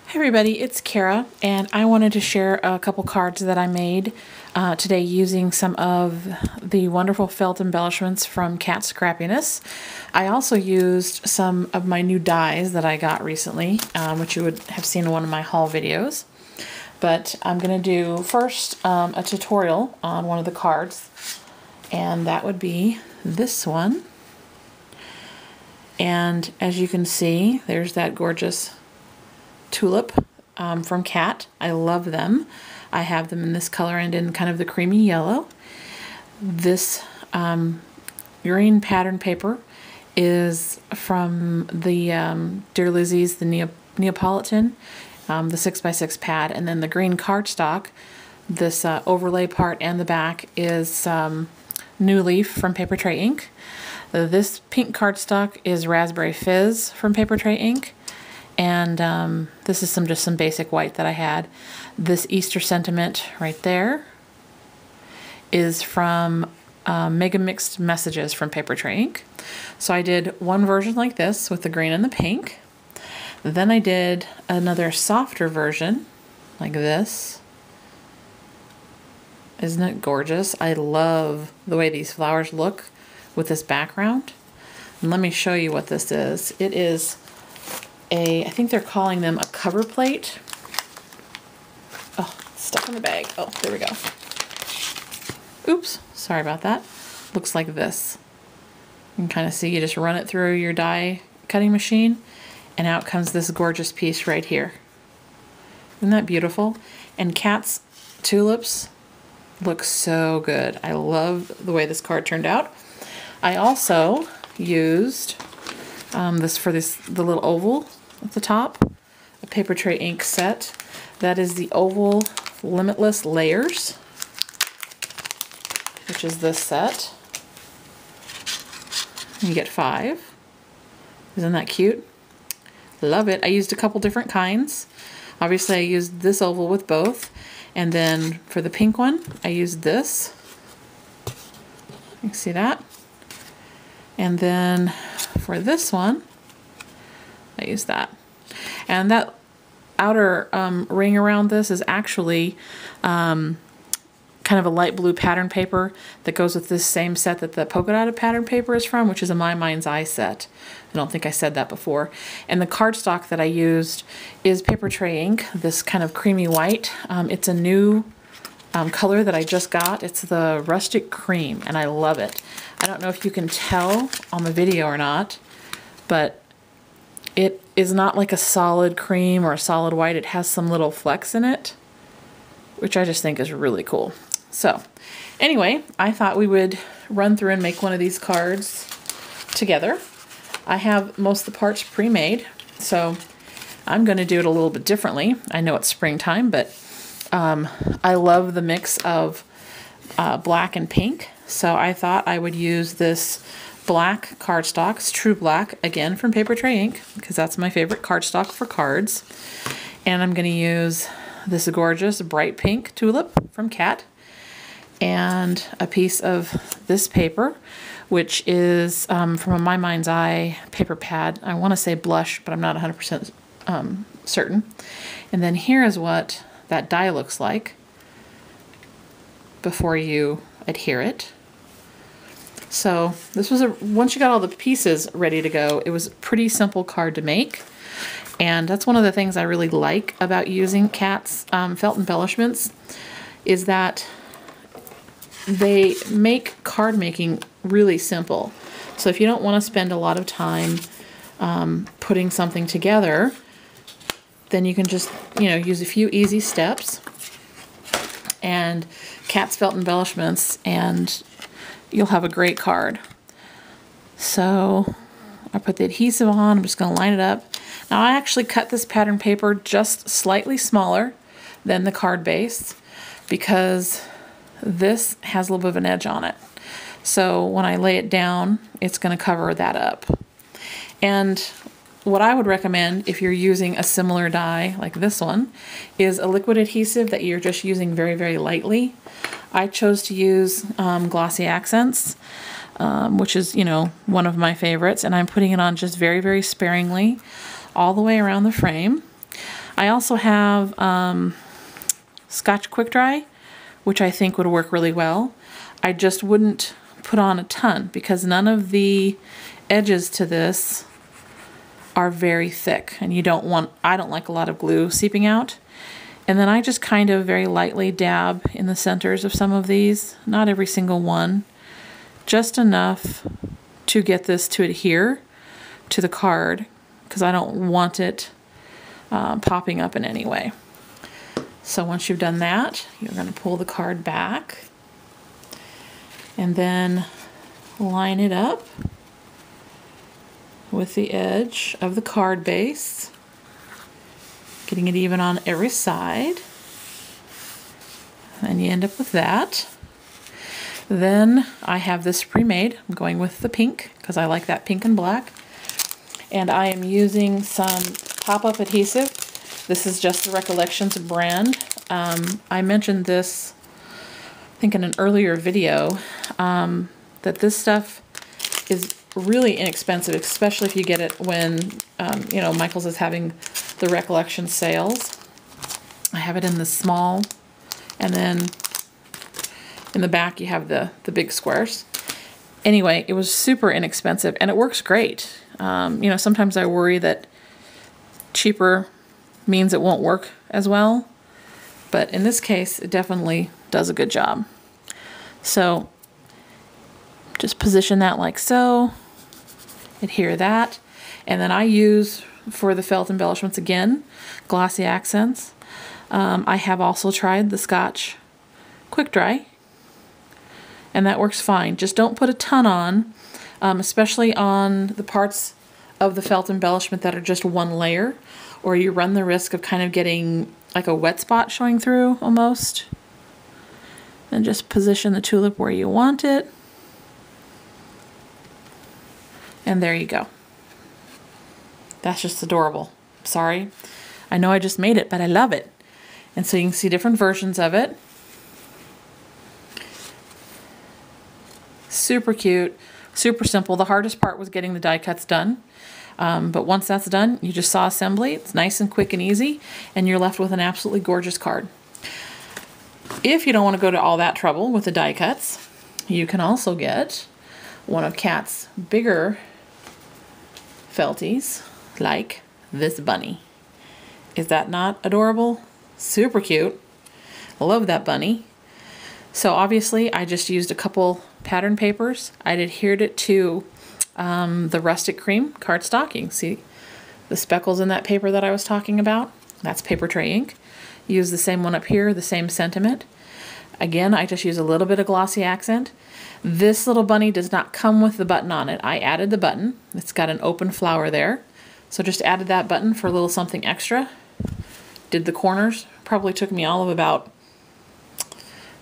Hey everybody, it's Kara, and I wanted to share a couple cards that I made today using some of the wonderful felt embellishments from Cat Scrappiness. I also used some of my new dies that I got recently, which you would have seen in one of my haul videos. But I'm going to do first a tutorial on one of the cards, and that would be this one. And as you can see, there's that gorgeous tulip from Cat. I love them. I have them in this color and in kind of the creamy yellow. This green pattern paper is from the Dear Lizzie's, the Neapolitan, the 6x6 pad, and then the green cardstock, this overlay part and the back is New Leaf from Paper Tray Ink. This pink cardstock is Raspberry Fizz from Paper Tray Ink. And this is just some basic white that I had. This Easter Sentiment right there is from Mega Mixed Messages from Paper Tray Ink. So I did one version like this with the green and the pink. Then I did another softer version like this. Isn't it gorgeous? I love the way these flowers look with this background. And let me show you what this is. It is I think they're calling them a cover plate. Oh, it's stuck in the bag. Oh, there we go. Oops, sorry about that. Looks like this. You can kind of see, you just run it through your die cutting machine, and out comes this gorgeous piece right here. Isn't that beautiful? And Cat's tulips look so good. I love the way this card turned out. I also used the little oval at the top, a Paper Tray Ink set. That is the oval Limitless Layers, which is this set. You get 5. Isn't that cute? Love it. I used a couple different kinds. Obviously I used this oval with both, and then for the pink one I used this. You can see that. And then for this one I use that. And that outer ring around this is actually kind of a light blue pattern paper that goes with this same set that the polka dotted pattern paper is from, which is a My Mind's Eye set. I don't think I said that before. And the cardstock that I used is Paper Tray Ink, this kind of creamy white. It's a new color that I just got. It's the Rustic Cream, and I love it. I don't know if you can tell on the video or not, but it is not like a solid cream or a solid white. It has some little flecks in it, which I just think is really cool. So anyway, I thought we would run through and make one of these cards together. I have most of the parts pre-made, so I'm going to do it a little bit differently. I know it's springtime, but I love the mix of black and pink, so I thought I would use this black cardstock. It's True Black, again from Paper Tray Ink, because that's my favorite cardstock for cards. And I'm going to use this gorgeous bright pink tulip from Cat, and a piece of this paper, which is from a My Mind's Eye paper pad. I want to say blush, but I'm not 100% certain. And then here is what that die looks like before you adhere it. So this was once you got all the pieces ready to go, it was a pretty simple card to make. And that's one of the things I really like about using Cat's felt embellishments, is that they make card making really simple. So if you don't want to spend a lot of time putting something together, then you can just, use a few easy steps and Cat's felt embellishments, and you'll have a great card. So I put the adhesive on. I'm just going to line it up. Now I actually cut this pattern paper just slightly smaller than the card base, because this has a little bit of an edge on it. So when I lay it down, it's going to cover that up. And what I would recommend if you're using a similar die like this one is a liquid adhesive that you're just using very, very lightly. I chose to use Glossy Accents, which is, one of my favorites, and I'm putting it on just very, very sparingly all the way around the frame. I also have Scotch Quick Dry, which I think would work really well. I just wouldn't put on a ton because none of the edges to this are very thick, and I don't like a lot of glue seeping out. And then I just kind of very lightly dab in the centers of some of these, not every single one, just enough to get this to adhere to the card because I don't want it popping up in any way. So once you've done that, you're going to pull the card back and then line it up with the edge of the card base, getting it even on every side. And you end up with that. Then I have this pre-made. I'm going with the pink because I like that pink and black. And I am using some pop-up adhesive. This is just the Recollections brand. I mentioned this, I think in an earlier video, that this stuff is really inexpensive, especially if you get it when, you know, Michael's is having the Recollection sales. I have it in the small, and then in the back you have the big squares. Anyway, it was super inexpensive, and it works great. You know, sometimes I worry that cheaper means it won't work as well, but in this case, it definitely does a good job. So just position that like so, adhere that, and then I use, for the felt embellishments again, glossy accents. I have also tried the Scotch Quick Dry, and that works fine. Just don't put a ton on, especially on the parts of the felt embellishment that are just one layer, or you run the risk of kind of getting like a wet spot showing through almost. And just position the tulip where you want it. And there you go. That's just adorable. Sorry. I know I just made it, but I love it. And so you can see different versions of it. Super cute, super simple. The hardest part was getting the die cuts done. But once that's done, you just saw assembly. It's nice and quick and easy, and you're left with an absolutely gorgeous card. If you don't want to go to all that trouble with the die cuts, you can also get one of Kat's bigger felties, like this bunny. Is that not adorable? Super cute. I love that bunny. So obviously I just used a couple pattern papers. I'd adhered it to the rustic cream cardstock. You can see the speckles in that paper that I was talking about. That's paper tray ink. Use the same one up here, the same sentiment. Again, I just use a little bit of glossy accent. This little bunny does not come with the button on it. I added the button. It's got an open flower there. So just added that button for a little something extra. Did the corners. Probably took me all of about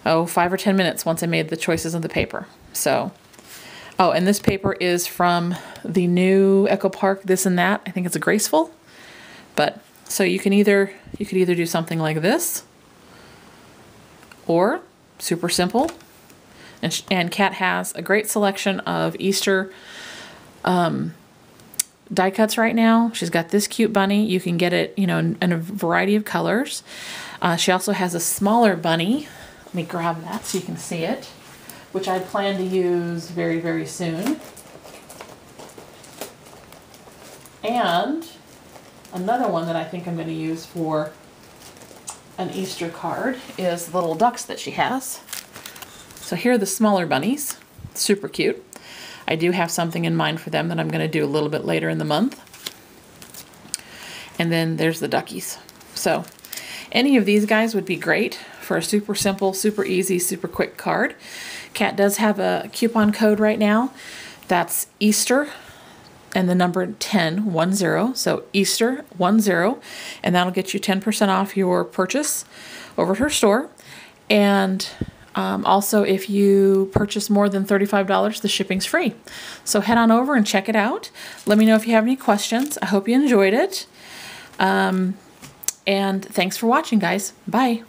5 or 10 minutes once I made the choices of the paper. So, oh, and this paper is from the new Echo Park This and That. I think it's a Graceful. But so you could either do something like this, or super simple. And Kat has a great selection of Easter die cuts right now. She's got this cute bunny. You can get it, you know, in a variety of colors. She also has a smaller bunny. Let me grab that so you can see it, which I plan to use very, very soon. And another one that I think I'm going to use for an Easter card is the little ducks that she has. So here are the smaller bunnies. Super cute. I do have something in mind for them that I'm going to do a little bit later in the month. And then there's the duckies. So any of these guys would be great for a super simple, super easy, super quick card. Kat does have a coupon code right now. That's Easter and the number 10, 10. So Easter 10, and that'll get you 10% off your purchase over at her store. And also, if you purchase more than $35, the shipping's free. So head on over and check it out. Let me know if you have any questions. I hope you enjoyed it. And thanks for watching, guys. Bye.